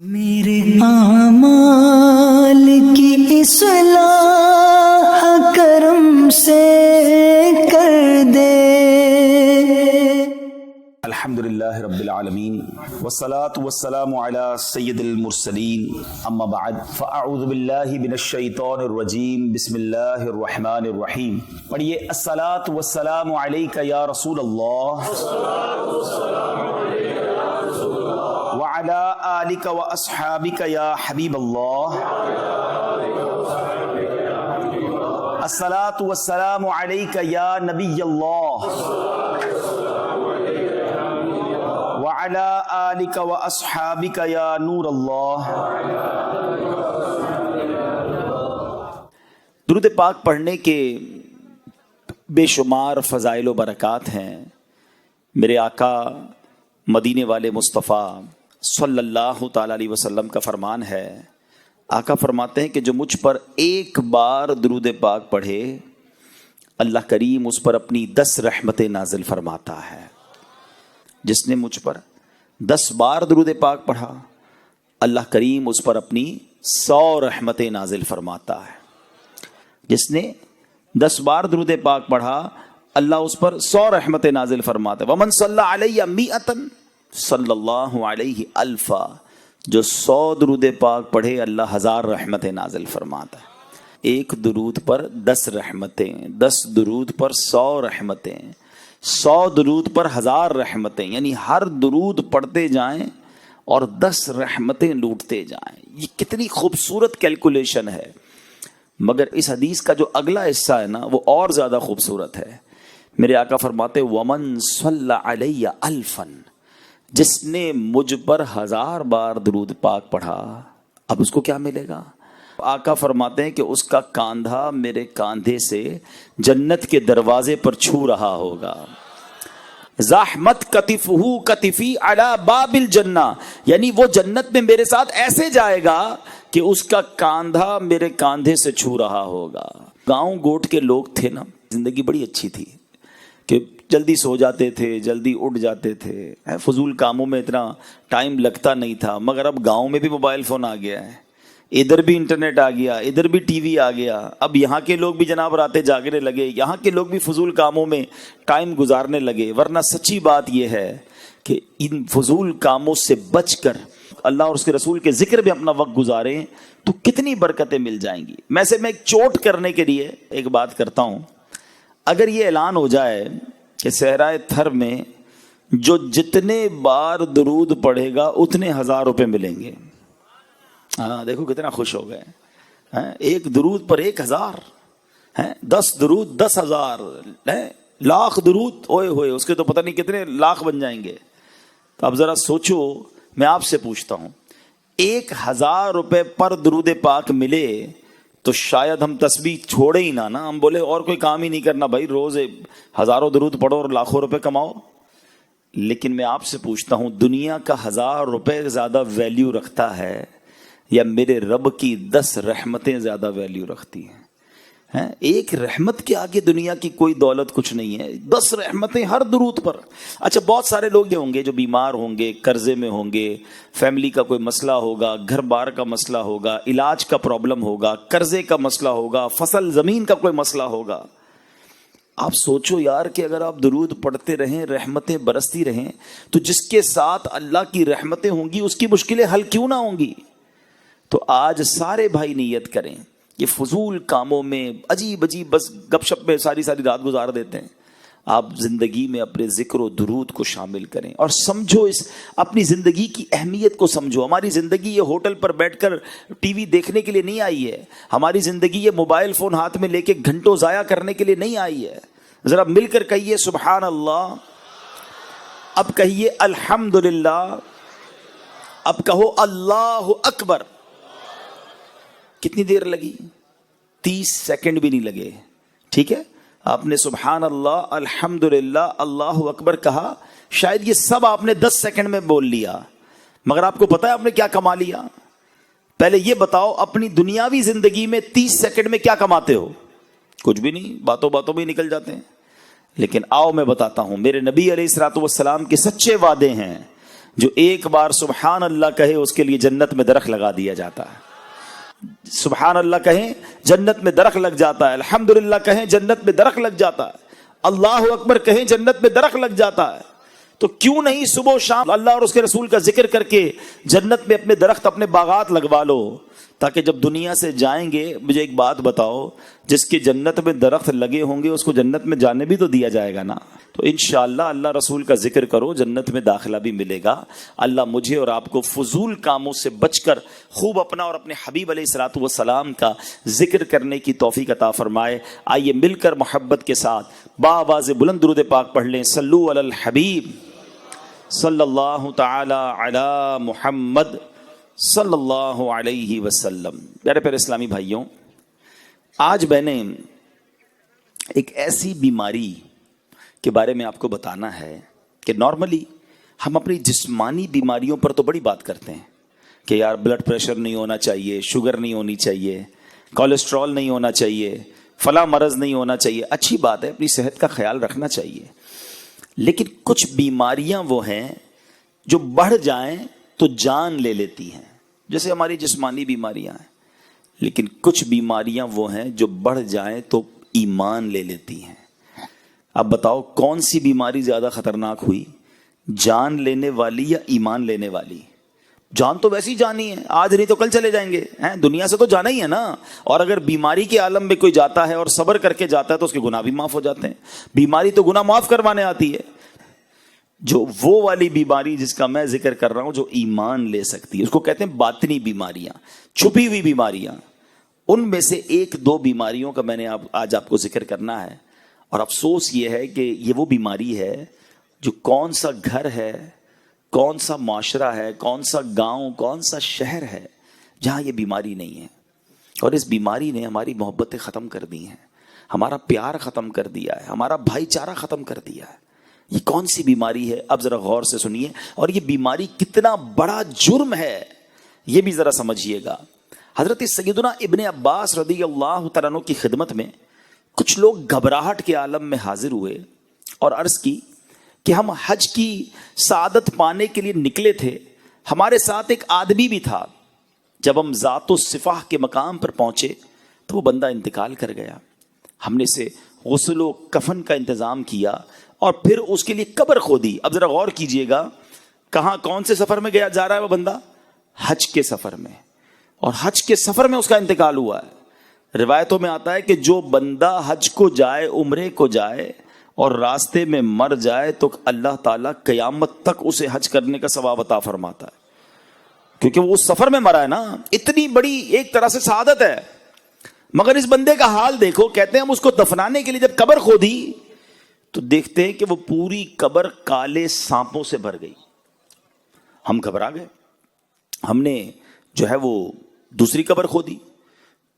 میرے اعمال کی اصلاح کرم سے کر دے۔ الحمدللہ رب العالمین والصلاة والسلام علی سید المرسلین اما بعد فاعوذ باللہ من الشیطان الرجیم بسم اللہ الرحمن الرحیم۔ پڑھیے الصلاة والسلام علیک یا رسول اللہ وعلی آلک و اصحابک یا حبیب اللہ۔ الصلاة والسلام علیک یا نبی اللہ وعلی آلک و اصحابک یا نور اللہ۔ درود پاک پڑھنے کے بے شمار فضائل و برکات ہیں۔ میرے آقا مدینے والے مصطفیٰ صلی اللہ تعالی علیہ وسلم کا فرمان ہے، آقا فرماتے ہیں کہ جو مجھ پر ایک بار درود پاک پڑھے اللہ کریم اس پر اپنی 10 رحمتیں نازل فرماتا ہے۔ جس نے مجھ پر 10 بار درود پاک پڑھا اللہ کریم اس پر اپنی 100 رحمتیں نازل فرماتا ہے۔ جس نے 10 بار درود پاک پڑھا اللہ اس پر 100 رحمتیں نازل فرماتا ہے۔ ومن صلی علیہ 100 صلی اللہ علیہ الفا، جو 100 درود پاک پڑھے اللہ 1000 رحمتیں نازل فرماتا ہے۔ ایک درود پر 10 رحمتیں، 10 درود پر 100 رحمتیں، 100 درود پر 1000 رحمتیں، یعنی ہر درود پڑھتے جائیں اور 10 رحمتیں لوٹتے جائیں۔ یہ کتنی خوبصورت کیلکولیشن ہے۔ مگر اس حدیث کا جو اگلا حصہ ہے نا وہ اور زیادہ خوبصورت ہے۔ میرے آقا فرماتے ومن صلی علیہ الفا، جس نے مجھ پر 1000 بار درود پاک پڑھا اب اس کو کیا ملے گا؟ آقا فرماتے ہیں کہ اس کا کاندھا میرے کاندھے سے جنت کے دروازے پر چھو رہا ہوگا۔ زحمت کتفہ کتفی علی باب الجنہ، یعنی وہ جنت میں میرے ساتھ ایسے جائے گا کہ اس کا کاندھا میرے کاندھے سے چھو رہا ہوگا۔ گاؤں گوٹ کے لوگ تھے نا، زندگی بڑی اچھی تھی کہ جلدی سو جاتے تھے، جلدی اٹھ جاتے تھے، فضول کاموں میں اتنا ٹائم لگتا نہیں تھا۔ مگر اب گاؤں میں بھی موبائل فون آ گیا ہے، ادھر بھی انٹرنیٹ آ گیا، ادھر بھی ٹی وی آ گیا۔ اب یہاں کے لوگ بھی جناب راتے جاگنے لگے، یہاں کے لوگ بھی فضول کاموں میں ٹائم گزارنے لگے۔ ورنہ سچی بات یہ ہے کہ ان فضول کاموں سے بچ کر اللہ اور اس کے رسول کے ذکر میں اپنا وقت گزاریں تو کتنی برکتیں مل جائیں گی۔ میں ایک چوٹ کرنے کے لیے ایک بات کرتا ہوں۔ اگر یہ اعلان ہو جائے کہ صحرائے تھر میں جو جتنے بار درود پڑھے گا اتنے 1000 روپے ملیں گے، ہاں دیکھو کتنا خوش ہو گئے۔ ایک درود پر 1000، 10 درود 10,000، لاکھ درود اوئے ہوئے اس کے تو پتہ نہیں کتنے لاکھ بن جائیں گے۔ تو اب ذرا سوچو، میں آپ سے پوچھتا ہوں 1000 روپے پر درود پاک ملے تو شاید ہم تسبیح چھوڑے ہی نہ، ہم بولے اور کوئی کام ہی نہیں کرنا بھائی، روز ہزاروں درود پڑھو اور لاکھوں روپے کماؤ۔ لیکن میں آپ سے پوچھتا ہوں دنیا کا 1000 روپے زیادہ ویلیو رکھتا ہے یا میرے رب کی 10 رحمتیں زیادہ ویلیو رکھتی ہیں؟ ایک رحمت کے آگے دنیا کی کوئی دولت کچھ نہیں ہے، 10 رحمتیں ہر درود پر۔ اچھا بہت سارے لوگ یہ ہوں گے جو بیمار ہوں گے، قرضے میں ہوں گے، فیملی کا کوئی مسئلہ ہوگا، گھر بار کا مسئلہ ہوگا، علاج کا پرابلم ہوگا، قرضے کا مسئلہ ہوگا، فصل زمین کا کوئی مسئلہ ہوگا۔ آپ سوچو یار کہ اگر آپ درود پڑھتے رہیں، رحمتیں برستی رہیں، تو جس کے ساتھ اللہ کی رحمتیں ہوں گی اس کی مشکلیں حل کیوں نہ ہوں گی؟ تو آج سارے بھائی نیت کریں، یہ فضول کاموں میں عجیب عجیب بس گپ شپ میں ساری رات گزار دیتے ہیں، آپ زندگی میں اپنے ذکر و درود کو شامل کریں اور سمجھو اس اپنی زندگی کی اہمیت کو سمجھو۔ ہماری زندگی یہ ہوٹل پر بیٹھ کر ٹی وی دیکھنے کے لیے نہیں آئی ہے، ہماری زندگی یہ موبائل فون ہاتھ میں لے کے گھنٹوں ضائع کرنے کے لیے نہیں آئی ہے۔ ذرا مل کر کہیے سبحان اللہ، اب کہیے الحمدللہ، اب کہو اللہ اکبر۔ کتنی دیر لگی؟ 30 سیکنڈ بھی نہیں لگے، ٹھیک ہے؟ آپ نے سبحان اللہ، الحمدللہ، اللہ اکبر کہا، شاید یہ سب آپ نے 10 سیکنڈ میں بول لیا، مگر آپ کو پتا ہے آپ نے کیا کما لیا؟ پہلے یہ بتاؤ اپنی دنیاوی زندگی میں 30 سیکنڈ میں کیا کماتے ہو؟ کچھ بھی نہیں، باتوں باتوں میں نکل جاتے ہیں۔ لیکن آؤ میں بتاتا ہوں، میرے نبی علیہ الصلوۃ والسلام کے سچے وعدے ہیں، جو ایک بار سبحان اللہ کہے اس کے لیے جنت میں درخت لگا دیا جاتا ہے. سبحان اللہ کہیں جنت میں درخت لگ جاتا ہے, الحمدللہ کہیں جنت میں درخت لگ جاتا ہے, اللہ اکبر کہیں جنت میں درخت لگ جاتا ہے. تو کیوں نہیں صبح و شام اللہ اور اس کے رسول کا ذکر کر کے جنت میں اپنے درخت, اپنے باغات لگوا لو, تاکہ جب دنیا سے جائیں گے. مجھے ایک بات بتاؤ, جس کی جنت میں درخت لگے ہوں گے اس کو جنت میں جانے بھی تو دیا جائے گا نا. تو انشاءاللہ اللہ رسول کا ذکر کرو, جنت میں داخلہ بھی ملے گا. اللہ مجھے اور آپ کو فضول کاموں سے بچ کر خوب اپنا اور اپنے حبیب علیہ الصلوۃ والسلام کا ذکر کرنے کی توفیق عطا فرمائے. آئیے مل کر محبت کے ساتھ بآواز بلند درود پاک پڑھ لیں. صلو علی الحبیب صلی اللہ تعالی علی محمد صلی اللہ علیہ وسلم. پیارے پیارے اسلامی بھائیوں, آج میں نے ایک ایسی بیماری کے بارے میں آپ کو بتانا ہے کہ نارملی ہم اپنی جسمانی بیماریوں پر تو بڑی بات کرتے ہیں کہ یار بلڈ پریشر نہیں ہونا چاہیے, شوگر نہیں ہونی چاہیے, کولیسٹرول نہیں ہونا چاہیے, فلاں مرض نہیں ہونا چاہیے. اچھی بات ہے, اپنی صحت کا خیال رکھنا چاہیے. لیکن کچھ بیماریاں وہ ہیں جو بڑھ جائیں تو جان لے لیتی ہیں, جیسے ہماری جسمانی بیماریاں ہیں. لیکن کچھ بیماریاں وہ ہیں جو بڑھ جائیں تو ایمان لے لیتی ہیں. اب بتاؤ کون سی بیماری زیادہ خطرناک ہوئی, جان لینے والی یا ایمان لینے والی؟ جان تو ویسی جانی ہے, آج نہیں تو کل چلے جائیں گے, دنیا سے تو جانا ہی ہے نا. اور اگر بیماری کے عالم میں کوئی جاتا ہے اور صبر کر کے جاتا ہے تو اس کے گناہ بھی معاف ہو جاتے ہیں. بیماری تو گناہ معاف کروانے آتی ہے. جو وہ والی بیماری جس کا میں ذکر کر رہا ہوں جو ایمان لے سکتی ہے, اس کو کہتے ہیں باطنی بیماریاں, چھپی ہوئی بیماریاں. ان میں سے ایک دو بیماریوں کا میں نے آج آپ کو ذکر کرنا ہے. اور افسوس یہ ہے کہ یہ وہ بیماری ہے جو کون سا گھر ہے, کون سا معاشرہ ہے, کون سا گاؤں, کون سا شہر ہے جہاں یہ بیماری نہیں ہے. اور اس بیماری نے ہماری محبتیں ختم کر دی ہیں, ہمارا پیار ختم کر دیا ہے, ہمارا بھائی چارہ ختم کر دیا ہے. یہ کون سی بیماری ہے؟ اب ذرا غور سے سنیے, اور یہ بیماری کتنا بڑا جرم ہے یہ بھی ذرا سمجھیے گا. حضرت سیدنا ابن عباس رضی اللہ تعالیٰ عنہ کی خدمت میں کچھ لوگ گھبراہٹ کے عالم میں حاضر ہوئے اور عرض کی کہ ہم حج کی سعادت پانے کے لیے نکلے تھے, ہمارے ساتھ ایک آدمی بھی تھا. جب ہم ذات و صفاح کے مقام پر پہنچے تو وہ بندہ انتقال کر گیا. ہم نے اسے غسل و کفن کا انتظام کیا اور پھر اس کے لیے قبر کھودی. اب ذرا غور کیجئے گا, کہاں کون سے سفر میں جا رہا ہے وہ بندہ؟ حج کے سفر میں. اور حج کے سفر میں اس کا انتقال ہوا ہے. روایتوں میں آتا ہے کہ جو بندہ حج کو جائے, عمرے کو جائے اور راستے میں مر جائے تو اللہ تعالیٰ قیامت تک اسے حج کرنے کا ثواب عطا فرماتا ہے, کیونکہ وہ اس سفر میں مرا ہے نا. اتنی بڑی ایک طرح سے سعادت ہے. مگر اس بندے کا حال دیکھو, کہتے ہیں ہم اس کو دفنانے کے لیے جب قبر کھودی تو دیکھتے ہیں کہ وہ پوری قبر کالے سانپوں سے بھر گئی. ہم گھبرا گئے, ہم نے جو ہے وہ دوسری قبر کھودی,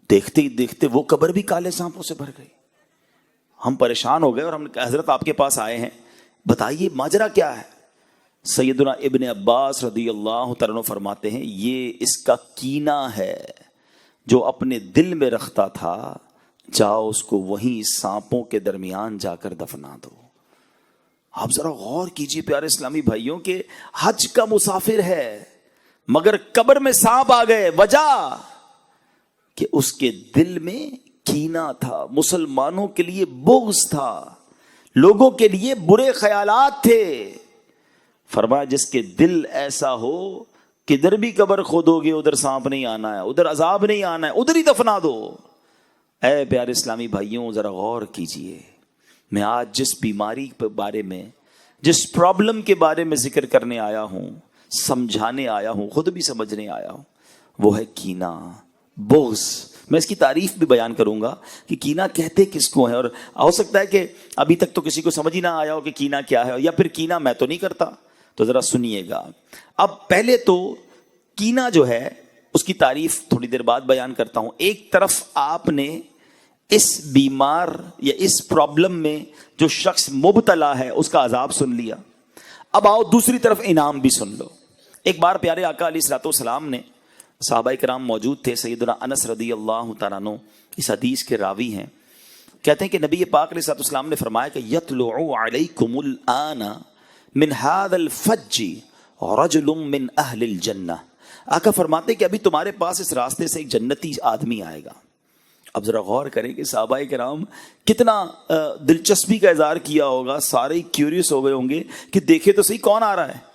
دیکھتے ہی دیکھتے وہ قبر بھی کالے سانپوں سے بھر گئی. ہم پریشان ہو گئے اور ہم نے کہا حضرت آپ کے پاس آئے ہیں, بتائیے ماجرا کیا ہے. سیدنا ابن عباس رضی اللہ تعالیٰ عنہ فرماتے ہیں یہ اس کا کینہ ہے جو اپنے دل میں رکھتا تھا, جاؤ اس کو وہیں سانپوں کے درمیان جا کر دفنا دو. آپ ذرا غور کیجیے پیارے اسلامی بھائیوں کہ حج کا مسافر ہے مگر قبر میں سانپ آ گئے. وجہ کہ اس کے دل میں کینہ تھا, مسلمانوں کے لیے بغض تھا, لوگوں کے لیے برے خیالات تھے. فرمایا جس کے دل ایسا ہو کدھر بھی قبر کھودو گے ادھر سانپ نہیں آنا ہے, ادھر عذاب نہیں آنا ہے, ادھر ہی دفنا دو. اے پیارے اسلامی بھائیوں ذرا غور کیجئے, میں آج جس بیماری کے بارے میں, جس پرابلم کے بارے میں ذکر کرنے آیا ہوں, سمجھانے آیا ہوں, خود بھی سمجھنے آیا ہوں, وہ ہے کینہ, بغض. میں اس کی تعریف بھی بیان کروں گا کہ کینہ کہتے کس کو ہیں, اور ہو سکتا ہے کہ ابھی تک تو کسی کو سمجھ ہی نہ آیا ہو کہ کینہ کیا ہے, یا پھر کینہ میں تو نہیں کرتا. تو ذرا سنیے گا. اب پہلے تو کینہ جو ہے اس کی تعریف تھوڑی دیر بعد بیان کرتا ہوں. ایک طرف آپ نے اس بیمار یا اس پرابلم میں جو شخص مبتلا ہے اس کا عذاب سن لیا, اب آؤ دوسری طرف انعام بھی سن لو. ایک بار پیارے آقا علیہ الصلوۃ والسلام نے, صحابہ کرام موجود تھے, سیدنا انس رضی اللہ تعالیٰ عنہ اس حدیث کے راوی ہیں, کہتے ہیں کہ نبی پاک علیہ الصلوۃ والسلام نے فرمایا کہ یطلع علیکم الآن من هذا الفج رجل من اہل الجنہ، آقا فرماتے کہ ابھی تمہارے پاس اس راستے سے ایک جنتی آدمی آئے گا۔ اب ذرا غور کریں کہ صحابہ کرام کتنا دلچسپی کا اظہار کیا ہوگا، سارے کیوریس ہو گئے ہوں گے کہ دیکھے تو صحیح کون آ رہا ہے۔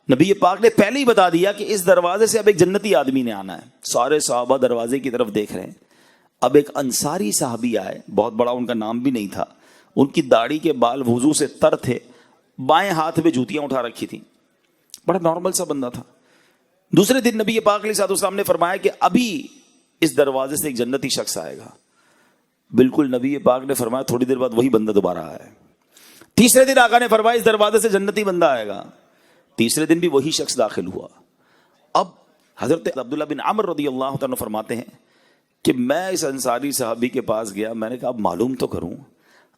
نبی پاک نے پہلے ہی بتا دیا کہ اس دروازے سے اب ایک جنتی آدمی نے آنا ہے۔ سارے صحابہ دروازے کی طرف دیکھ رہے ہیں۔ اب ایک انصاری صحابی آئے، بہت بڑا ان کا نام بھی نہیں تھا، ان کی داڑھی کے بال وضو سے تر تھے، بائیں ہاتھ میں جوتیاں اٹھا رکھی تھیں، بڑا نارمل سا بندہ تھا۔ دوسرے دن نبی پاک علیہ السلام نے فرمایا کہ ابھی اس دروازے سے ایک جنتی شخص آئے گا۔ بالکل نبی پاک نے فرمایا تھوڑی دیر بعد وہی بندہ دوبارہ آیا۔ تیسرے دن آقا نے فرمایا اس دروازے سے جنتی بندہ آئے گا۔ تیسرے دن بھی وہی شخص داخل ہوا۔ اب حضرت عبداللہ بن عمر رضی اللہ عنہ فرماتے ہیں کہ میں اس انصاری صحابی کے پاس گیا، میں نے کہا اب معلوم تو کروں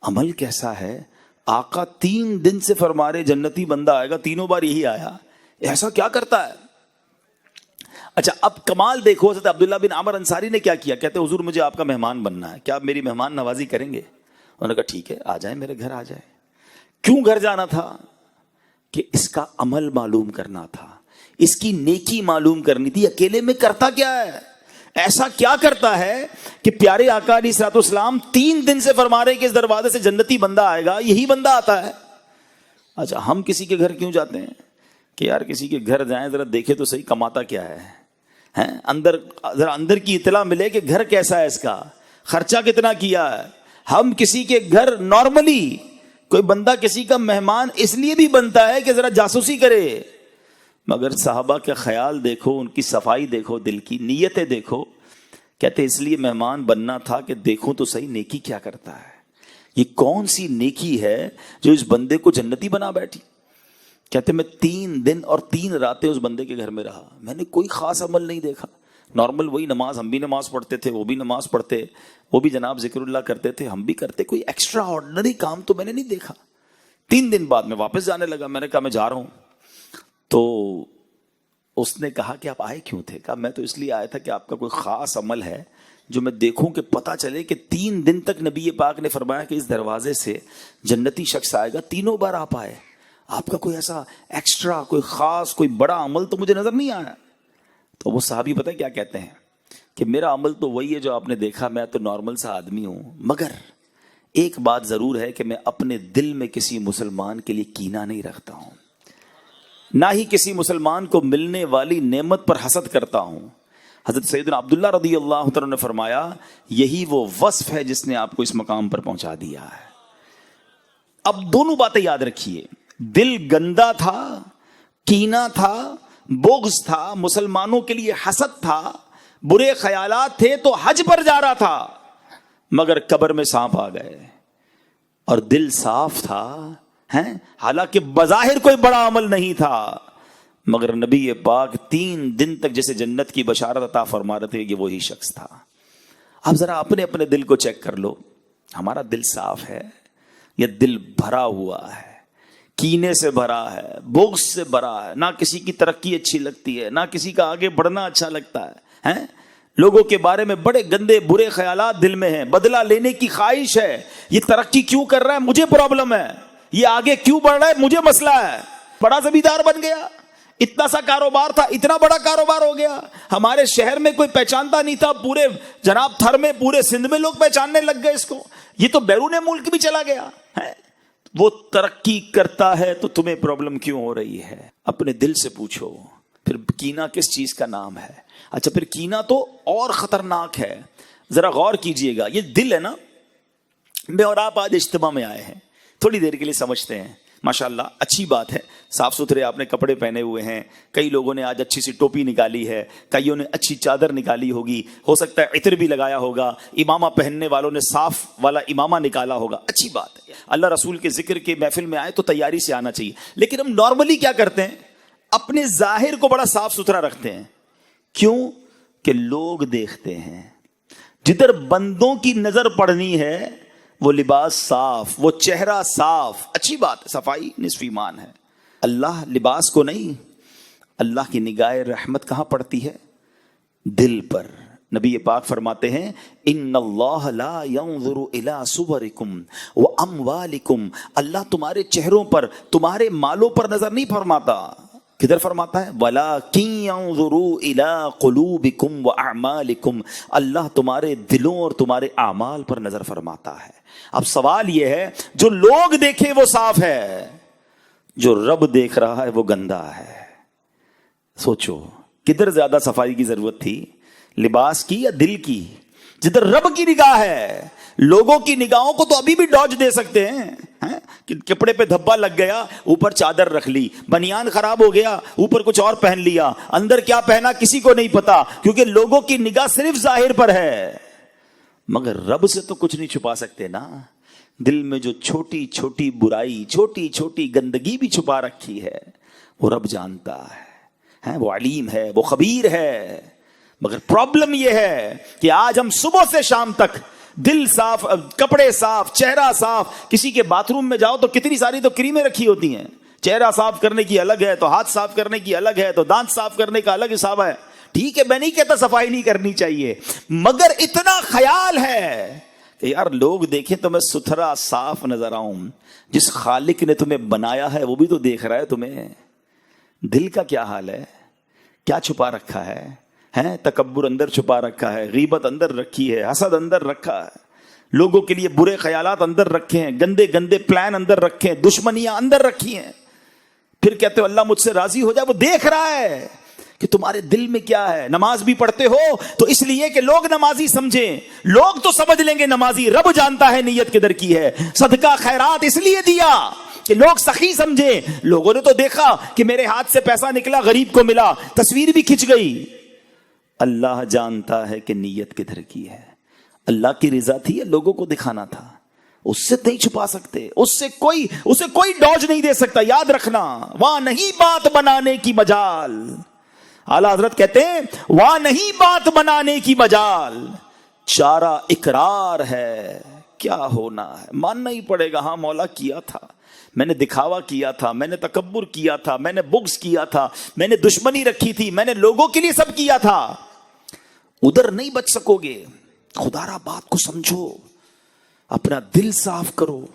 عمل کیسا ہے۔ آقا 3 دن سے فرما رہے جنتی بندہ آئے گا، تینوں بار یہی آیا، ایسا کیا کرتا ہے؟ اچھا اب کمال دیکھو، حضرت عبداللہ بن عمر انصاری نے کیا کیا؟ کہتے حضور مجھے آپ کا مہمان بننا ہے، کیا آپ میری مہمان نوازی کریں گے؟ انہوں نے کہا ٹھیک ہے، آ جائیں میرے گھر آ جائیں۔ کیوں گھر جانا تھا؟ کہ اس کا عمل معلوم کرنا تھا، اس کی نیکی معلوم کرنی تھی۔ اکیلے میں کرتا کیا ہے، ایسا کیا کرتا ہے کہ پیارے آقا علیہ الصلوۃ والسلام 3 دن سے فرما رہے کہ اس دروازے سے جنتی بندہ آئے گا، یہی بندہ آتا ہے۔ اچھا ہم کسی کے گھر کیوں جاتے ہیں کہ یار کسی کے گھر جائیں ذرا دیکھے تو صحیح کماتا کیا ہے، اندر ذرا اندر کی اطلاع ملے کہ گھر کیسا ہے، اس کا خرچہ کتنا کیا ہے۔ ہم کسی کے گھر نارملی کوئی بندہ کسی کا مہمان اس لیے بھی بنتا ہے کہ ذرا جاسوسی کرے، مگر صحابہ کا خیال دیکھو، ان کی صفائی دیکھو، دل کی نیتیں دیکھو۔ کہتے اس لیے مہمان بننا تھا کہ دیکھوں تو صحیح نیکی کیا کرتا ہے، یہ کون سی نیکی ہے جو اس بندے کو جنتی بنا بیٹھی۔ کہتے میں 3 دن اور 3 راتیں اس بندے کے گھر میں رہا، میں نے کوئی خاص عمل نہیں دیکھا، نارمل وہی نماز، ہم بھی نماز پڑھتے تھے، وہ بھی نماز پڑھتے، وہ بھی جناب ذکر اللہ کرتے تھے، ہم بھی کرتے، کوئی ایکسٹرا آرڈنری کام تو میں نے نہیں دیکھا۔ 3 دن بعد میں واپس جانے لگا، میں نے کہا میں جا رہا ہوں۔ تو اس نے کہا کہ آپ آئے کیوں تھے؟ کہا میں تو اس لیے آیا تھا کہ آپ کا کوئی خاص عمل ہے جو میں دیکھوں کہ پتہ چلے کہ 3 دن تک نبی پاک نے فرمایا کہ اس دروازے سے جنتی شخص آئے گا، تینوں بار آپ آئے، آپ کا کوئی ایسا ایکسٹرا کوئی خاص کوئی بڑا عمل تو مجھے نظر نہیں آیا۔ تو وہ صحابی پتہ کیا کہتے ہیں کہ میرا عمل تو وہی ہے جو آپ نے دیکھا، میں تو نارمل سا آدمی ہوں، مگر ایک بات ضرور ہے کہ میں اپنے دل میں کسی مسلمان کے لیے کینہ نہیں رکھتا ہوں، نہ ہی کسی مسلمان کو ملنے والی نعمت پر حسد کرتا ہوں۔ حضرت سیدنا عبداللہ رضی اللہ عنہ نے فرمایا یہی وہ وصف ہے جس نے آپ کو اس مقام پر پہنچا دیا ہے۔ اب دونوں باتیں یاد رکھیے، دل گندا تھا، کینہ تھا، بغض تھا، مسلمانوں کے لیے حسد تھا، برے خیالات تھے، تو حج پر جا رہا تھا مگر قبر میں سانپ آ گئے، اور دل صاف تھا، حالانکہ بظاہر کوئی بڑا عمل نہیں تھا، مگر نبی پاک 3 دن تک جیسے جنت کی بشارت عطا فرما رہے تھے کہ وہی شخص تھا۔ اب ذرا اپنے اپنے دل کو چیک کر لو، ہمارا دل صاف ہے یا دل بھرا ہوا ہے، کینے سے بھرا ہے، بغض سے بھرا ہے، نہ کسی کی ترقی اچھی لگتی ہے، نہ کسی کا آگے بڑھنا اچھا لگتا ہے، لوگوں کے بارے میں بڑے گندے برے خیالات دل میں ہیں، بدلہ لینے کی خواہش ہے، یہ ترقی کیوں کر رہا ہے مجھے پرابلم ہے، یہ آگے کیوں بڑھ رہا ہے مجھے مسئلہ ہے، بڑا زمیندار بن گیا، اتنا سا کاروبار تھا اتنا بڑا کاروبار ہو گیا، ہمارے شہر میں کوئی پہچانتا نہیں تھا، پورے جناب تھر میں پورے سندھ میں لوگ پہچاننے لگ گئے اس کو، یہ تو بیرون ملک بھی چلا گیا ہے۔ وہ ترقی کرتا ہے تو تمہیں پرابلم کیوں ہو رہی ہے؟ اپنے دل سے پوچھو۔ پھر کینہ کس چیز کا نام ہے؟ اچھا پھر کینہ تو اور خطرناک ہے، ذرا غور کیجئے گا، یہ دل ہے نا، میں اور آپ آج اجتماع میں آئے ہیں، تھوڑی دیر کے لیے سمجھتے ہیں، ماشاءاللہ اچھی بات ہے، صاف ستھرے آپ نے کپڑے پہنے ہوئے ہیں، کئی لوگوں نے آج اچھی سی ٹوپی نکالی ہے، کئیوں نے اچھی چادر نکالی ہوگی، ہو سکتا ہے عطر بھی لگایا ہوگا، امامہ پہننے والوں نے صاف والا امامہ نکالا ہوگا، اچھی بات ہے، اللہ رسول کے ذکر کے محفل میں آئے تو تیاری سے آنا چاہیے۔ لیکن ہم نارملی کیا کرتے ہیں، اپنے ظاہر کو بڑا صاف ستھرا رکھتے ہیں، کیوں کہ لوگ دیکھتے ہیں، جدھر بندوں کی نظر پڑنی ہے وہ لباس صاف، وہ چہرہ صاف، اچھی بات ہے، صفائی نصف ایمان ہے۔ اللہ لباس کو نہیں، اللہ کی نگاہ رحمت کہاں پڑتی ہے؟ دل پر۔ نبی پاک فرماتے ہیں ان اللہ لا ينظر الى صورکم واموالکم، اللہ تمہارے چہروں پر تمہارے مالوں پر نظر نہیں فرماتا کدھر فرماتا ہے وَلَٰكِن يَنظُرُوا إِلَىٰ قُلُوبِكُمْ وَأَعْمَالِكُمْ، اللہ تمہارے دلوں اور تمہارے اعمال پر نظر فرماتا ہے۔ اب سوال یہ ہے جو لوگ دیکھے وہ صاف ہے، جو رب دیکھ رہا ہے وہ گندا ہے۔ سوچو کدھر زیادہ صفائی کی ضرورت تھی، لباس کی یا دل کی؟ جدھر رب کی نگاہ ہے۔ لوگوں کی نگاہوں کو تو ابھی بھی ڈاج دے سکتے ہیں، کہ کپڑے پہ دھبا لگ گیا اوپر چادر رکھ لی، بنیان خراب ہو گیا اوپر کچھ اور پہن لیا، اندر کیا پہنا کسی کو نہیں پتا، کیونکہ لوگوں کی نگاہ صرف ظاہر پر ہے۔ مگر رب سے تو کچھ نہیں چھپا سکتے نا۔ دل میں جو چھوٹی چھوٹی برائی، چھوٹی چھوٹی گندگی بھی چھپا رکھی ہے وہ رب جانتا ہے، وہ علیم ہے، وہ خبیر ہے۔ مگر پرابلم یہ ہے کہ آج ہم صبح سے شام تک دل صاف، کپڑے صاف، چہرہ صاف، کسی کے باتھ روم میں جاؤ تو کتنی ساری تو کریمیں رکھی ہوتی ہیں، چہرہ صاف کرنے کی الگ ہے، تو ہاتھ صاف کرنے کی الگ ہے، تو دانت صاف کرنے کا الگ حساب ہے۔ ٹھیک ہے، میں نہیں کہتا صفائی نہیں کرنی چاہیے، مگر اتنا خیال ہے کہ یار لوگ دیکھیں تو میں ستھرا صاف نظر آؤں۔ جس خالق نے تمہیں بنایا ہے وہ بھی تو دیکھ رہا ہے تمہیں۔ دل کا کیا حال ہے، کیا چھپا رکھا ہے؟ تکبر اندر چھپا رکھا ہے، غیبت اندر رکھی ہے، حسد اندر رکھا ہے، لوگوں کے لیے برے خیالات اندر رکھے ہیں، گندے گندے پلان اندر رکھے ہیں، دشمنیاں اندر رکھی ہیں۔ پھر کہتے ہو اللہ مجھ سے راضی ہو جائے، وہ دیکھ رہا ہے کہ تمہارے دل میں کیا ہے۔ نماز بھی پڑھتے ہو تو اس لیے کہ لوگ نمازی سمجھیں، لوگ تو سمجھ لیں گے نمازی، رب جانتا ہے نیت کدھر کی ہے۔ صدقہ خیرات اس لیے دیا کہ لوگ سخی سمجھیں، لوگوں نے تو دیکھا کہ میرے ہاتھ سے پیسہ نکلا غریب کو ملا، تصویر بھی کھنچ گئی۔ اللہ جانتا ہے کہ نیت کدھر کی ہے، اللہ کی رضا تھی یا لوگوں کو دکھانا تھا؟ اس سے نہیں چھپا سکتے، اسے کوئی ڈوج نہیں دے سکتا۔ یاد رکھنا، وہاں نہیں بات بنانے کی مجال۔ اعلیٰ حضرت کہتے ہیں وہاں نہیں بات بنانے کی مجال، چارہ اقرار ہے، کیا ہونا ہے ماننا ہی پڑے گا۔ ہاں مولا کیا تھا، میں نے دکھاوا کیا تھا، میں نے تکبر کیا تھا، میں نے بغض کیا تھا، میں نے دشمنی رکھی تھی، میں نے لوگوں کے لیے سب کیا تھا۔ ادھر نہیں بچ سکو گے۔ خدا را بات کو سمجھو، اپنا دل صاف کرو۔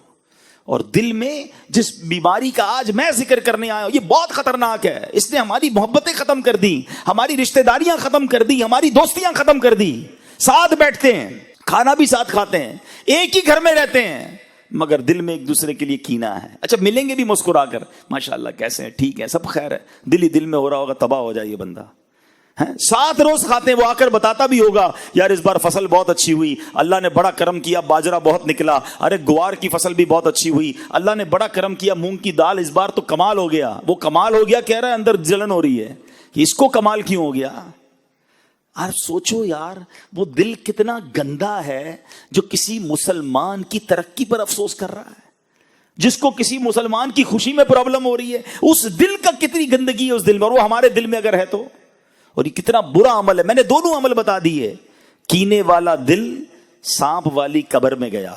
اور دل میں جس بیماری کا آج میں ذکر کرنے آیا ہوں یہ بہت خطرناک ہے، اس نے ہماری محبتیں ختم کر دی، ہماری رشتہ داریاں ختم کر دی، ہماری دوستیاں ختم کر دی۔ ساتھ بیٹھتے ہیں، کھانا بھی ساتھ کھاتے ہیں، ایک ہی گھر میں رہتے ہیں، مگر دل میں ایک دوسرے کے لیے کینہ ہے۔ اچھا ملیں گے بھی مسکرا کر، ماشاءاللہ کیسے ہیں، ٹھیک ہے، سب خیر ہے، دل ہی دل میں ہو رہا ہوگا تباہ ہو جائے یہ بندہ۔ ساتھ روز کھاتے ہیں، وہ آ کر بتاتا بھی ہوگا یار اس بار فصل بہت اچھی ہوئی، اللہ نے بڑا کرم کیا، باجرہ بہت نکلا، ارے گوار کی فصل بھی بہت اچھی ہوئی، اللہ نے بڑا کرم کیا، مونگ کی دال اس بار تو کمال ہو گیا۔ وہ کمال ہو گیا کہہ رہا ہے، اندر جلن ہو رہی ہے کہ اس کو کمال کیوں ہو گیا۔ اور سوچو یار وہ دل کتنا گندا ہے جو کسی مسلمان کی ترقی پر افسوس کر رہا ہے، جس کو کسی مسلمان کی خوشی میں پرابلم ہو رہی ہے، اس دل کا کتنی گندگی ہے اس دل میں، اور وہ ہمارے دل میں اگر ہے تو، اور یہ کتنا برا عمل ہے۔ میں نے دونوں عمل بتا دیے، کینے والا دل سانپ والی قبر میں گیا،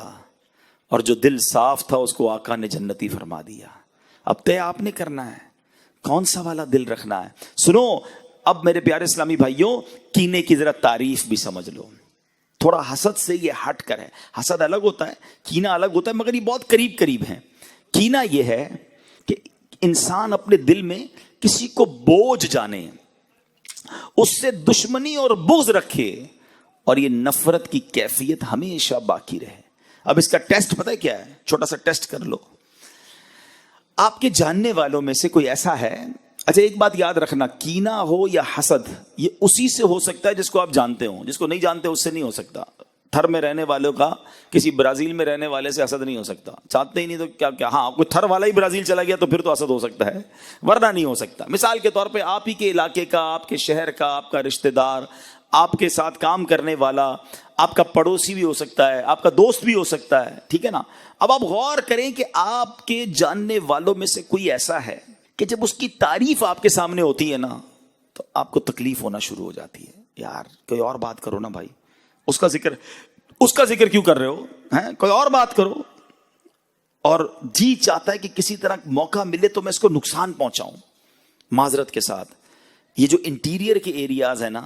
اور جو دل صاف تھا اس کو آقا نے جنتی فرما دیا۔ اب طے آپ نے کرنا ہے کون سا والا دل رکھنا ہے۔ سنو اب میرے پیارے اسلامی بھائیوں، کینے کی ذرا تعریف بھی سمجھ لو، تھوڑا حسد سے یہ ہٹ کر ہے۔ حسد الگ ہوتا ہے، کینہ الگ ہوتا ہے، مگر یہ بہت قریب قریب ہیں۔ کینہ یہ ہے کہ انسان اپنے دل میں کسی کو بوجھ جانے، اس سے دشمنی اور بغض رکھے، اور یہ نفرت کی کیفیت ہمیشہ باقی رہے۔ اب اس کا ٹیسٹ پتہ ہے کیا ہے؟ چھوٹا سا ٹیسٹ کر لو۔ آپ کے جاننے والوں میں سے کوئی ایسا ہے، اچھا ایک بات یاد رکھنا، کینہ ہو یا حسد یہ اسی سے ہو سکتا ہے جس کو آپ جانتے ہو، جس کو نہیں جانتے اس سے نہیں ہو سکتا۔ تھر میں رہنے والوں کا کسی برازیل میں رہنے والے سے حسد نہیں ہو سکتا، چاہتے ہی نہیں تو کیا ہاں کوئی تھر والا ہی برازیل چلا گیا تو پھر تو حسد ہو سکتا ہے، ورنہ نہیں ہو سکتا۔ مثال کے طور پہ آپ ہی کے علاقے کا، آپ کے شہر کا، آپ کا رشتہ دار، آپ کے ساتھ کام کرنے والا، آپ کا پڑوسی بھی ہو سکتا ہے، آپ کا دوست بھی ہو سکتا ہے، ٹھیک ہے نا۔ اب آپ غور کریں کہ آپ کے جاننے والوں میں سے کوئی ایسا ہے کہ جب اس کی تعریف آپ کے سامنے ہوتی ہے نا تو آپ کو تکلیف ہونا شروع ہو جاتی ہے، یار کوئی اور بات کرو نا بھائی، اس کا ذکر کیوں کر رہے ہو، کوئی اور بات کرو۔ اور جی چاہتا ہے کہ کسی طرح موقع ملے تو میں اس کو نقصان پہنچاؤں۔ معذرت کے ساتھ یہ جو انٹیریئر کے ایریاز ہیں نا،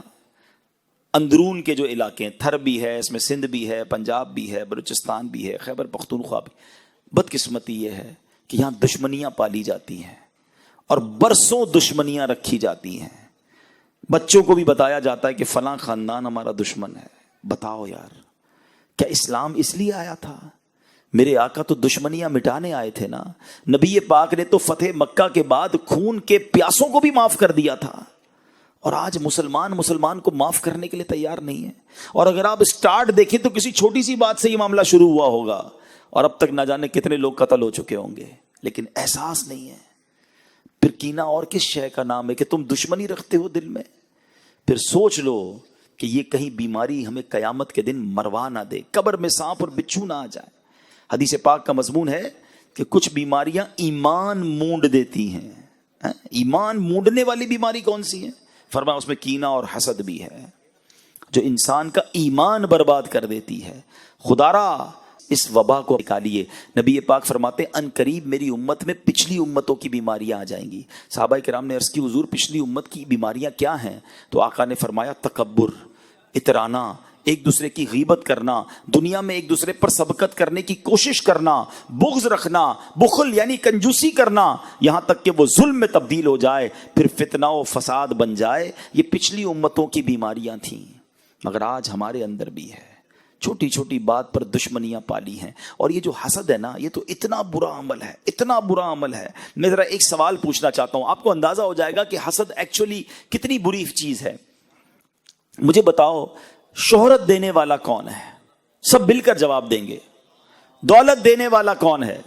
اندرون کے جو علاقے ہیں، تھر بھی ہے اس میں، سندھ بھی ہے، پنجاب بھی ہے، بلوچستان بھی ہے، خیبر پختونخوا بھی، بدقسمتی یہ ہے کہ یہاں دشمنیاں پالی جاتی ہیں، اور برسوں دشمنیاں رکھی جاتی ہیں. بچوں کو بھی بتایا جاتا ہے کہ فلاں خاندان ہمارا دشمن ہے. بتاؤ یار، کیا اسلام اس لیے آیا تھا؟ میرے آقا تو دشمنیاں مٹانے آئے تھے نا. نبی پاک نے تو فتح مکہ کے بعد خون کے پیاسوں کو بھی معاف کر دیا تھا، اور آج مسلمان کو معاف کرنے کے لیے تیار نہیں ہے. اور اگر آپ سٹارٹ دیکھیں تو کسی چھوٹی سی بات سے یہ معاملہ شروع ہوا ہوگا اور اب تک نہ جانے کتنے لوگ قتل ہو چکے ہوں گے، لیکن احساس نہیں ہے. پھر کینہ اور کس شے کا نام ہے کہ تم دشمنی رکھتے ہو دل میں؟ پھر سوچ لو کہ یہ کہیں بیماری ہمیں قیامت کے دن مروا نہ دے، قبر میں سانپ اور بچھو نہ آ جائے. حدیث پاک کا مضمون ہے کہ کچھ بیماریاں ایمان مونڈ دیتی ہیں. ایمان مونڈنے والی بیماری کون سی ہے؟ فرمایا اس میں کینہ اور حسد بھی ہے، جو انسان کا ایمان برباد کر دیتی ہے. خدارا اس وبا کو نکالیے. نبی پاک فرماتے ہیں ان قریب میری امت میں پچھلی امتوں کی بیماریاں آ جائیں گی. صحابہ کرام نے عرض کی حضور پچھلی امت کی بیماریاں کیا ہیں؟ تو آقا نے فرمایا تکبر، اترانا، ایک دوسرے کی غیبت کرنا، دنیا میں ایک دوسرے پر سبقت کرنے کی کوشش کرنا، بغض رکھنا، بخل یعنی کنجوسی کرنا، یہاں تک کہ وہ ظلم میں تبدیل ہو جائے، پھر فتنہ و فساد بن جائے. یہ پچھلی امتوں کی بیماریاں تھیں، مگر آج ہمارے اندر بھی ہے. چھوٹی چھوٹی بات پر دشمنیاں پالی ہیں. اور یہ جو حسد ہے نا، یہ تو اتنا برا عمل ہے، اتنا برا عمل ہے. میں ذرا ایک سوال پوچھنا چاہتا ہوں، آپ کو اندازہ ہو جائے گا کہ حسد ایکچولی کتنی بری چیز ہے. مجھے بتاؤ شہرت دینے والا کون ہے؟ سب مل کر جواب دیں گے. دولت دینے والا کون ہے؟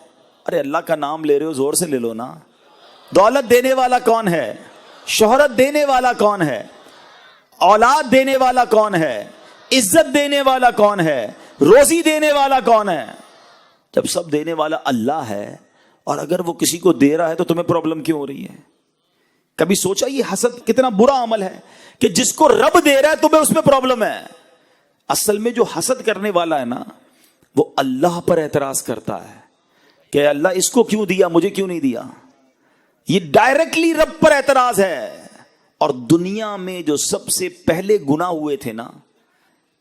ارے اللہ کا نام لے رہے ہو، زور سے لے لو نا. دولت دینے والا کون ہے؟ شہرت دینے والا کون ہے؟ اولاد دینے والا کون ہے؟ عزت دینے والا کون ہے؟ روزی دینے والا کون ہے؟ جب سب دینے والا اللہ ہے، اور اگر وہ کسی کو دے رہا ہے تو تمہیں پرابلم کیوں ہو رہی ہے؟ کبھی سوچا یہ حسد کتنا برا عمل ہے کہ جس کو رب دے رہا ہے تمہیں اس میں پرابلم ہے. اصل میں جو حسد کرنے والا ہے نا، وہ اللہ پر اعتراض کرتا ہے کہ اللہ اس کو کیوں دیا، مجھے کیوں نہیں دیا. یہ ڈائریکٹلی رب پر اعتراض ہے. اور دنیا میں جو سب سے پہلے گناہ ہوئے تھے نا،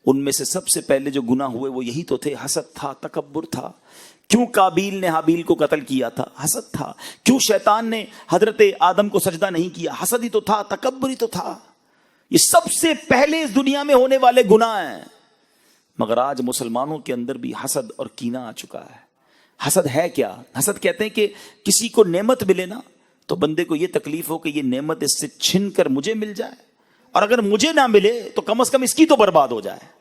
ان میں سے سب سے پہلے جو گناہ ہوئے وہ یہی تو تھے. حسد تھا، تکبر تھا. کیوں قابیل نے حابیل کو قتل کیا تھا؟ حسد تھا. کیوں شیطان نے حضرت آدم کو سجدہ نہیں کیا؟ حسد ہی تو تھا، تکبر ہی تو تھا. یہ سب سے پہلے اس دنیا میں ہونے والے گناہ ہیں. مگر آج مسلمانوں کے اندر بھی حسد اور کینہ آ چکا ہے. حسد ہے کیا؟ حسد کہتے ہیں کہ کسی کو نعمت ملے نا تو بندے کو یہ تکلیف ہو کہ یہ نعمت اس سے چھن کر مجھے مل جائے، اور اگر مجھے نہ ملے تو کم از کم اس کی تو برباد ہو جائے.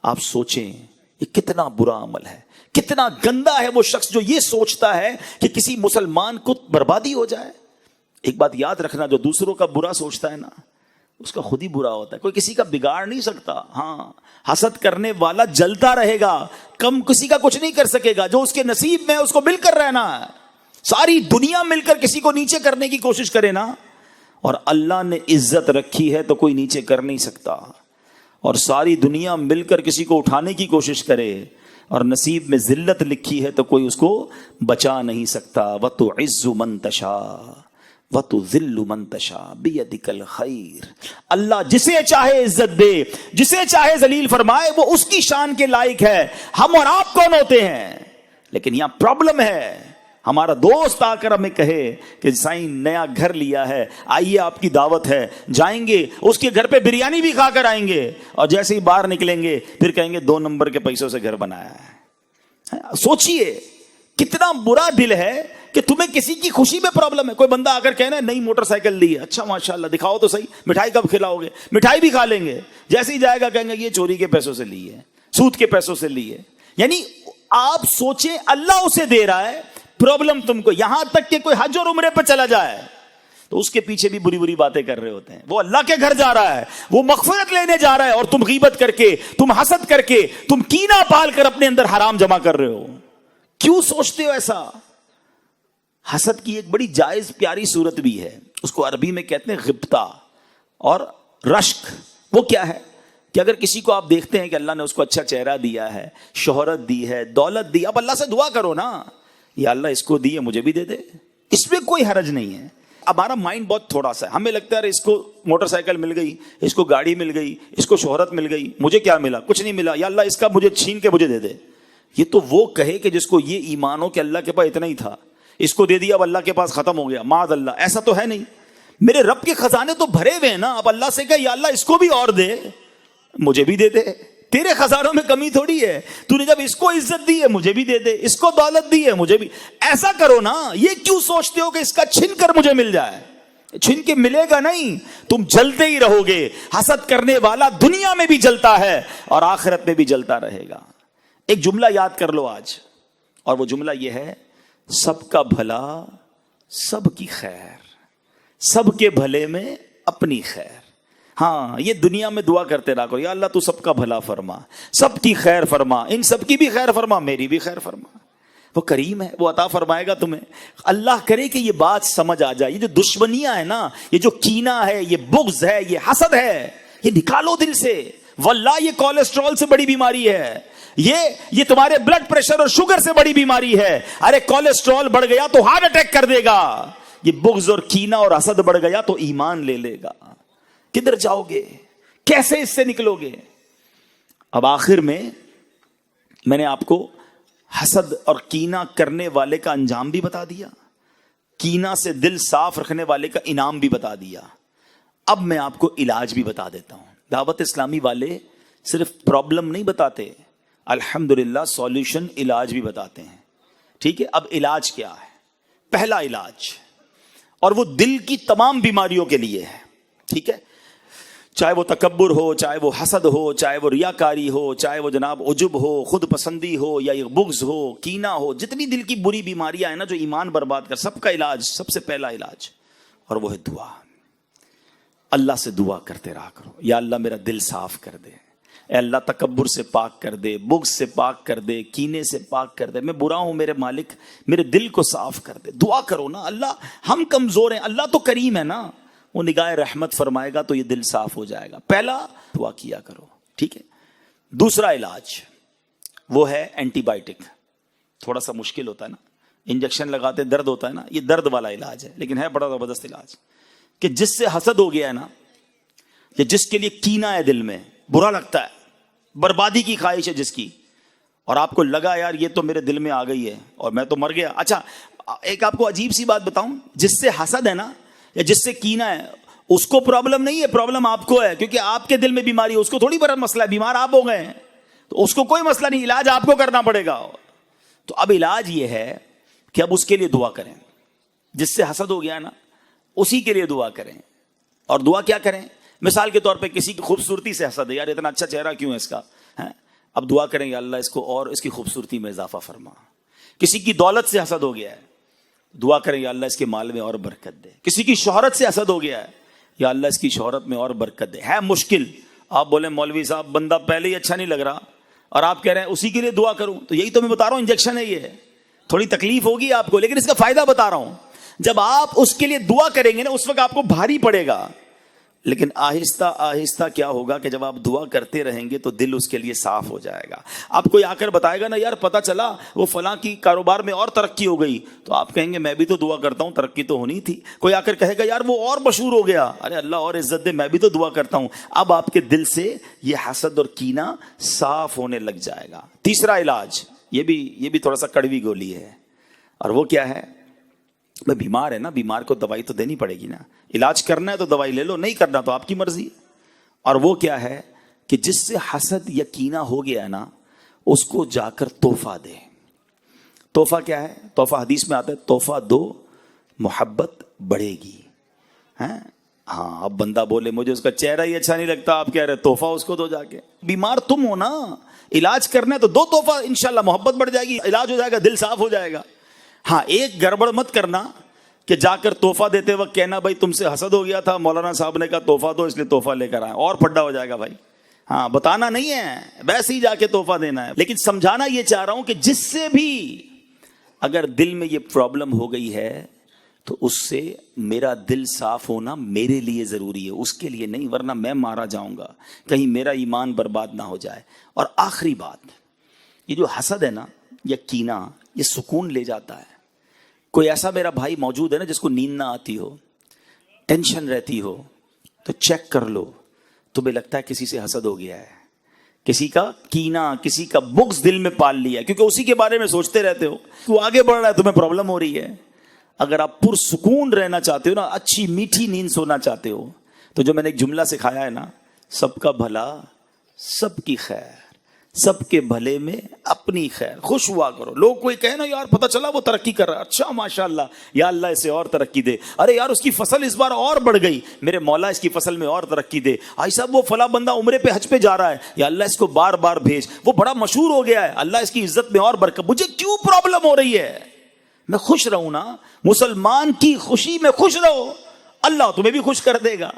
آپ سوچیں یہ کتنا برا عمل ہے، کتنا گندا ہے وہ شخص جو یہ سوچتا ہے کہ کسی مسلمان کو بربادی ہو جائے. ایک بات یاد رکھنا، جو دوسروں کا برا سوچتا ہے نا، اس کا خود ہی برا ہوتا ہے. کوئی کسی کا بگاڑ نہیں سکتا. ہاں، حسد کرنے والا جلتا رہے گا، کم کسی کا کچھ نہیں کر سکے گا. جو اس کے نصیب میں اس کو مل کر رہنا ہے. ساری دنیا مل کر کسی کو نیچے کرنے کی کوشش کرے نا، اور اللہ نے عزت رکھی ہے تو کوئی نیچے کر نہیں سکتا. اور ساری دنیا مل کر کسی کو اٹھانے کی کوشش کرے اور نصیب میں ذلت لکھی ہے تو کوئی اس کو بچا نہیں سکتا. وَتُعِزُّ مَن تَشَاءُ وَتُذِلُّ مَن تَشَاءُ بِيَدِكَ الْخَيْرُ. اللہ جسے چاہے عزت دے، جسے چاہے ذلیل فرمائے، وہ اس کی شان کے لائق ہے. ہم اور آپ کون ہوتے ہیں؟ لیکن یہاں پرابلم ہے. ہمارا دوست آ کر ہمیں کہے کہ سائیں نیا گھر لیا ہے، آئیے آپ کی دعوت ہے. جائیں گے اس کے گھر پہ بریانی بھی کھا کر آئیں گے، اور جیسے ہی باہر نکلیں گے پھر کہیں گے 2 نمبر کے پیسوں سے گھر بنایا ہے. سوچئے کتنا برا دل ہے کہ تمہیں کسی کی خوشی میں پرابلم ہے. کوئی بندہ آ کر کہنا ہے نئی موٹر سائیکل لی ہے، اچھا ماشاءاللہ دکھاؤ تو صحیح، مٹھائی کب کھلاؤ گے؟ مٹھائی بھی کھا لیں گے. جیسے ہی جائے گا کہیں گے یہ چوری کے پیسوں سے لی ہے، سود کے پیسوں سے لی ہے. یعنی آپ سوچیں اللہ اسے دے رہا ہے، پرابلم تم کو. یہاں تک کہ کوئی حج اور عمرے پہ چلا جائے تو اس کے پیچھے بھی بری بری باتیں کر رہے ہوتے ہیں. وہ اللہ کے گھر جا رہا ہے، وہ مغفرت لینے جا رہا ہے، اور تم غیبت کر کے، تم حسد کر کے، تم کینہ پال کر اپنے اندر حرام جمع کر رہے ہو. کیوں سوچتے ہو ایسا؟ حسد کی ایک بڑی جائز پیاری صورت بھی ہے، اس کو عربی میں کہتے ہیں غبطہ اور رشک. وہ کیا ہے کہ اگر کسی کو آپ دیکھتے ہیں کہ اللہ نے اس کو اچھا چہرہ دیا ہے، شہرت دی ہے، دولت دی، اب اللہ سے دعا کرو نا، یا اللہ اس کو دی ہے مجھے بھی دے دے. اس میں کوئی حرج نہیں ہے. ہمارا مائنڈ بہت تھوڑا سا ہے، ہمیں لگتا ہے اس کو موٹر سائیکل مل گئی، اس کو گاڑی مل گئی، اس کو شہرت مل گئی، مجھے کیا ملا؟ کچھ نہیں ملا، یا اللہ اس کا مجھے چھین کے مجھے دے دے. یہ تو وہ کہے کہ جس کو یہ ایمان ہو کہ اللہ کے پاس اتنا ہی تھا، اس کو دے دیا اب اللہ کے پاس ختم ہو گیا، معاذ اللہ، ایسا تو ہے نہیں. میرے رب کے خزانے تو بھرے ہوئے ہیں نا. اب اللہ سے کہ یا اللہ اس کو بھی اور دے، مجھے بھی دے دے. تیرے خزانوں میں کمی تھوڑی ہے. تو نے جب اس کو عزت دی ہے مجھے بھی دے دے، اس کو دولت دی ہے مجھے بھی. ایسا کرو نا. یہ کیوں سوچتے ہو کہ اس کا چھن کر مجھے مل جائے؟ چھن کے ملے گا نہیں، تم جلتے ہی رہو گے. حسد کرنے والا دنیا میں بھی جلتا ہے اور آخرت میں بھی جلتا رہے گا. ایک جملہ یاد کر لو آج، اور وہ جملہ یہ ہے: سب کا بھلا سب کی خیر، سب کے بھلے میں اپنی خیر. ہاں، یہ دنیا میں دعا کرتے رہا کرو، یا اللہ تو سب کا بھلا فرما، سب کی خیر فرما، ان سب کی بھی خیر فرما، میری بھی خیر فرما. وہ کریم ہے، وہ عطا فرمائے گا تمہیں. اللہ کرے کہ یہ بات سمجھ آ جائے. یہ جو دشمنیاں ہیں نا، یہ جو کینہ ہے، یہ بغض ہے، یہ حسد ہے، یہ نکالو دل سے. واللہ یہ کولیسٹرول سے بڑی بیماری ہے. یہ تمہارے بلڈ پریشر اور شوگر سے بڑی بیماری ہے. ارے کولیسٹرول بڑھ گیا تو ہارٹ اٹیک کر دے گا. یہ بغض اور کینہ اور حسد بڑھ گیا تو ایمان لے لے گا. کدھر جاؤ گے؟ کیسے اس سے نکلو گے؟ اب آخر میں نے آپ کو حسد اور کینہ کرنے والے کا انجام بھی بتا دیا، کینہ سے دل صاف رکھنے والے کا انعام بھی بتا دیا. اب میں آپ کو علاج بھی بتا دیتا ہوں. دعوت اسلامی والے صرف پرابلم نہیں بتاتے، الحمدللہ سولوشن، علاج بھی بتاتے ہیں. ٹھیک ہے، اب علاج کیا ہے؟ پہلا علاج، اور وہ دل کی تمام بیماریوں کے لیے ہے. ٹھیک ہے، چاہے وہ تکبر ہو، چاہے وہ حسد ہو، چاہے وہ ریاکاری ہو، چاہے وہ جناب عجب ہو، خود پسندی ہو، یا یہ بغض ہو، کینہ ہو، جتنی دل کی بری بیماریاں ہیں نا جو ایمان برباد کر، سب کا علاج، سب سے پہلا علاج، اور وہ ہے دعا. اللہ سے دعا کرتے رہا کرو، یا اللہ میرا دل صاف کر دے، اے اللہ تکبر سے پاک کر دے، بغض سے پاک کر دے، کینے سے پاک کر دے، میں برا ہوں میرے مالک، میرے دل کو صاف کر دے. دعا کرو نا. اللہ، ہم کمزور ہیں، اللہ تو کریم ہے نا، وہ نگاہ رحمت فرمائے گا تو یہ دل صاف ہو جائے گا. پہلا دعا کیا کرو. ٹھیک ہے. دوسرا علاج وہ ہے اینٹی بائیوٹک. تھوڑا سا مشکل ہوتا ہے نا، انجیکشن لگاتے درد ہوتا ہے نا، یہ درد والا علاج ہے، لیکن ہے بڑا زبردست علاج. کہ جس سے حسد ہو گیا ہے نا، یا جس کے لیے کینہ ہے دل میں، برا لگتا ہے، بربادی کی خواہش ہے جس کی، اور آپ کو لگا یار یہ تو میرے دل میں آ گئی ہے اور میں تو مر گیا. اچھا، ایک آپ کو عجیب سی بات بتاؤں، جس سے حسد ہے نا یا جس سے کینہ ہے، اس کو پرابلم نہیں ہے، پرابلم آپ کو ہے، کیونکہ آپ کے دل میں بیماری ہے. اس کو تھوڑی بڑا مسئلہ ہے، بیمار آپ ہو گئے ہیں تو اس کو کوئی مسئلہ نہیں، علاج آپ کو کرنا پڑے گا. تو اب علاج یہ ہے کہ اب اس کے لیے دعا کریں. جس سے حسد ہو گیا نا اسی کے لیے دعا کریں. اور دعا کیا کریں؟ مثال کے طور پہ کسی کی خوبصورتی سے حسد ہے، یار اتنا اچھا چہرہ کیوں ہے اس کا، اب دعا کریں یا اللہ اس کو اور اس کی خوبصورتی میں اضافہ فرما. کسی کی دولت سے حسد ہو گیا ہے، دعا کریں یا اللہ اس کے مال میں اور برکت دے. کسی کی شہرت سے حسد ہو گیا ہے، یا اللہ اس کی شہرت میں اور برکت دے. ہے مشکل، آپ بولیں مولوی صاحب بندہ پہلے ہی اچھا نہیں لگ رہا اور آپ کہہ رہے ہیں اسی کے لیے دعا کروں، تو یہی تو میں بتا رہا ہوں، انجیکشن ہے یہ. تھوڑی تکلیف ہوگی آپ کو، لیکن اس کا فائدہ بتا رہا ہوں. جب آپ اس کے لیے دعا کریں گے نا اس وقت آپ کو بھاری پڑے گا، لیکن آہستہ آہستہ کیا ہوگا کہ جب آپ دعا کرتے رہیں گے تو دل اس کے لیے صاف ہو جائے گا. آپ کوئی آ کر بتائے گا نا یار پتہ چلا وہ فلاں کی کاروبار میں اور ترقی ہو گئی، تو آپ کہیں گے میں بھی تو دعا کرتا ہوں، ترقی تو ہونی تھی. کوئی آ کر کہے گا یار وہ اور مشہور ہو گیا، ارے اللہ اور عزت دے، میں بھی تو دعا کرتا ہوں. اب آپ کے دل سے یہ حسد اور کینہ صاف ہونے لگ جائے گا. تیسرا علاج، یہ بھی تھوڑا سا کڑوی گولی ہے، اور وہ کیا ہے؟ میں بیمار ہے نا، بیمار کو دوائی تو دینی پڑے گی نا. علاج کرنا ہے تو دوائی لے لو، نہیں کرنا تو آپ کی مرضی. اور وہ کیا ہے کہ جس سے حسد یا کینہ ہو گیا ہے نا اس کو جا کر تحفہ دے. تحفہ کیا ہے؟ تحفہ حدیث میں آتا ہے تحفہ دو محبت بڑھے گی. ہاں، اب بندہ بولے مجھے اس کا چہرہ ہی اچھا نہیں لگتا، آپ کہہ رہے تحفہ اس کو دو جا کے. بیمار تم ہو نا، علاج کرنا ہے تو دو تحفہ، انشاءاللہ محبت بڑھ جائے گی، علاج ہو جائے گا، دل صاف ہو جائے گا. ہاں، ایک گڑبڑ مت کرنا کہ جا کر تحفہ دیتے وقت کہنا بھائی تم سے حسد ہو گیا تھا، مولانا صاحب نے کہا تحفہ دو اس لیے تحفہ لے کر آئے، اور پھڈا ہو جائے گا بھائی. ہاں، بتانا نہیں ہے، ویسے ہی جا کے تحفہ دینا ہے. لیکن سمجھانا یہ چاہ رہا ہوں کہ جس سے بھی اگر دل میں یہ پرابلم ہو گئی ہے تو اس سے میرا دل صاف ہونا میرے لیے ضروری ہے، اس کے لیے نہیں، ورنہ میں مارا جاؤں گا، کہیں میرا ایمان برباد نہ ہو جائے. اور آخری بات، یہ جو حسد ہے نا یا کینہ، یہ سکون لے جاتا ہے. کوئی ایسا میرا بھائی موجود ہے نا جس کو نیند نہ آتی ہو، ٹینشن رہتی ہو، تو چیک کر لو، تمہیں لگتا ہے کسی سے حسد ہو گیا ہے، کسی کا کینہ، کسی کا بغض دل میں پال لیا ہے، کیونکہ اسی کے بارے میں سوچتے رہتے ہو. وہ آگے بڑھ رہا ہے، تمہیں پرابلم ہو رہی ہے. اگر آپ پرسکون رہنا چاہتے ہو نا، اچھی میٹھی نیند سونا چاہتے ہو، تو جو میں نے ایک جملہ سکھایا ہے نا، سب کا بھلا سب کی خیر، سب کے بھلے میں اپنی خیر، خوش ہوا کرو۔ لوگ کوئی کہے نا یار پتہ چلا وہ ترقی کر رہا ہے، اچھا ماشاءاللہ، یا اللہ اسے اور ترقی دے، ارے یار اس کی فصل اس بار اور بڑھ گئی، میرے مولا اس کی فصل میں اور ترقی دے، آئی صاحب وہ فلاں بندہ عمرے پہ حج پہ جا رہا ہے، یا اللہ اس کو بار بار بھیج، وہ بڑا مشہور ہو گیا ہے، اللہ اس کی عزت میں اور برکت۔ مجھے کیوں پرابلم ہو رہی ہے؟ میں خوش رہوں نا، مسلمان کی خوشی میں خوش رہو، اللہ تمہیں بھی خوش کر دے گا۔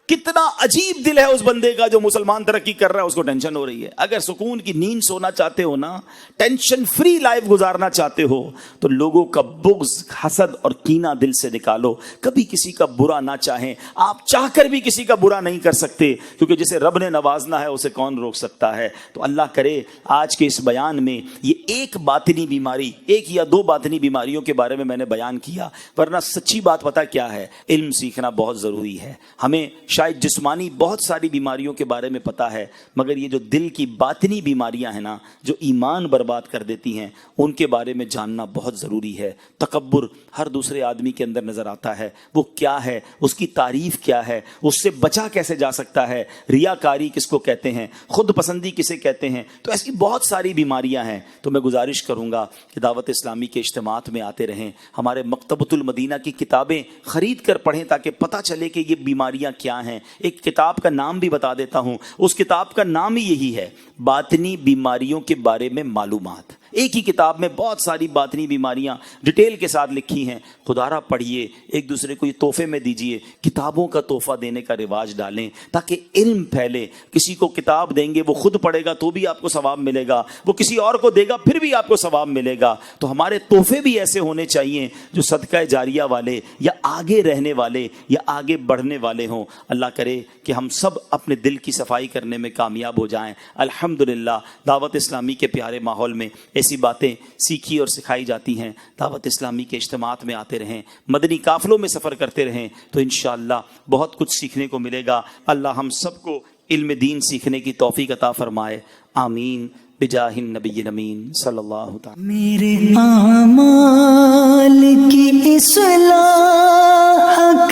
کتنا عجیب دل ہے اس بندے کا جو مسلمان ترقی کر رہا ہے، اس کو ٹینشن ہو رہی ہے۔ اگر سکون کی نیند سونا چاہتے ہو نا، ٹینشن فری لائف گزارنا چاہتے ہو، تو لوگوں کا بغض، حسد اور کینہ دل سے نکالو۔ کبھی کسی کا برا نہ چاہیں، آپ چاہ کر بھی کسی کا برا نہیں کر سکتے، کیونکہ جسے رب نے نوازنا ہے اسے کون روک سکتا ہے۔ تو اللہ کرے آج کے اس بیان میں یہ ایک باطنی بیماری، ایک یا دو باطنی بیماریوں کے بارے میں میں نے بیان کیا، ورنہ سچی بات پتہ کیا ہے، علم سیکھنا بہت ضروری ہے۔ ہمیں شاید جسمانی بہت ساری بیماریوں کے بارے میں پتا ہے، مگر یہ جو دل کی باطنی بیماریاں ہیں نا، جو ایمان برباد کر دیتی ہیں، ان کے بارے میں جاننا بہت ضروری ہے۔ تکبر ہر دوسرے آدمی کے اندر نظر آتا ہے، وہ کیا ہے، اس کی تعریف کیا ہے، اس سے بچا کیسے جا سکتا ہے، ریاکاری کس کو کہتے ہیں، خود پسندی کسے کہتے ہیں، تو ایسی بہت ساری بیماریاں ہیں۔ تو میں گزارش کروں گا کہ دعوت اسلامی کے اجتماعات میں آتے رہیں، ہمارے مکتبۃ المدینہ کی کتابیں خرید کر پڑھیں، تاکہ پتہ چلے کہ یہ بیماریاں کیا ہیں۔ ایک کتاب کا نام بھی بتا دیتا ہوں، اس کتاب کا نام ہی یہی ہے، باطنی بیماریوں کے بارے میں معلومات۔ ایک ہی کتاب میں بہت ساری باطنی بیماریاں ڈیٹیل کے ساتھ لکھی ہیں۔ خدا را پڑھیے، ایک دوسرے کو یہ تحفے میں دیجیے، کتابوں کا تحفہ دینے کا رواج ڈالیں تاکہ علم پھیلے۔ کسی کو کتاب دیں گے، وہ خود پڑھے گا تو بھی آپ کو ثواب ملے گا، وہ کسی اور کو دے گا پھر بھی آپ کو ثواب ملے گا۔ تو ہمارے تحفے بھی ایسے ہونے چاہیے جو صدقہ جاریہ والے، یا آگے رہنے والے، یا آگے بڑھنے والے ہوں۔ اللہ کرے کہ ہم سب اپنے دل کی صفائی کرنے میں کامیاب ہو جائیں۔ الحمدللہ دعوت اسلامی کے پیارے ماحول میں ایسی باتیں سیکھی اور سکھائی جاتی ہیں۔ دعوت اسلامی کے اجتماعات میں آتے رہیں، مدنی قافلوں میں سفر کرتے رہیں، تو انشاءاللہ بہت کچھ سیکھنے کو ملے گا۔ اللہ ہم سب کو علم دین سیکھنے کی توفیق عطا فرمائے، آمین بجاہ النبی الامین صلی اللہ تعالی۔ میرے اعمال کی اصلاح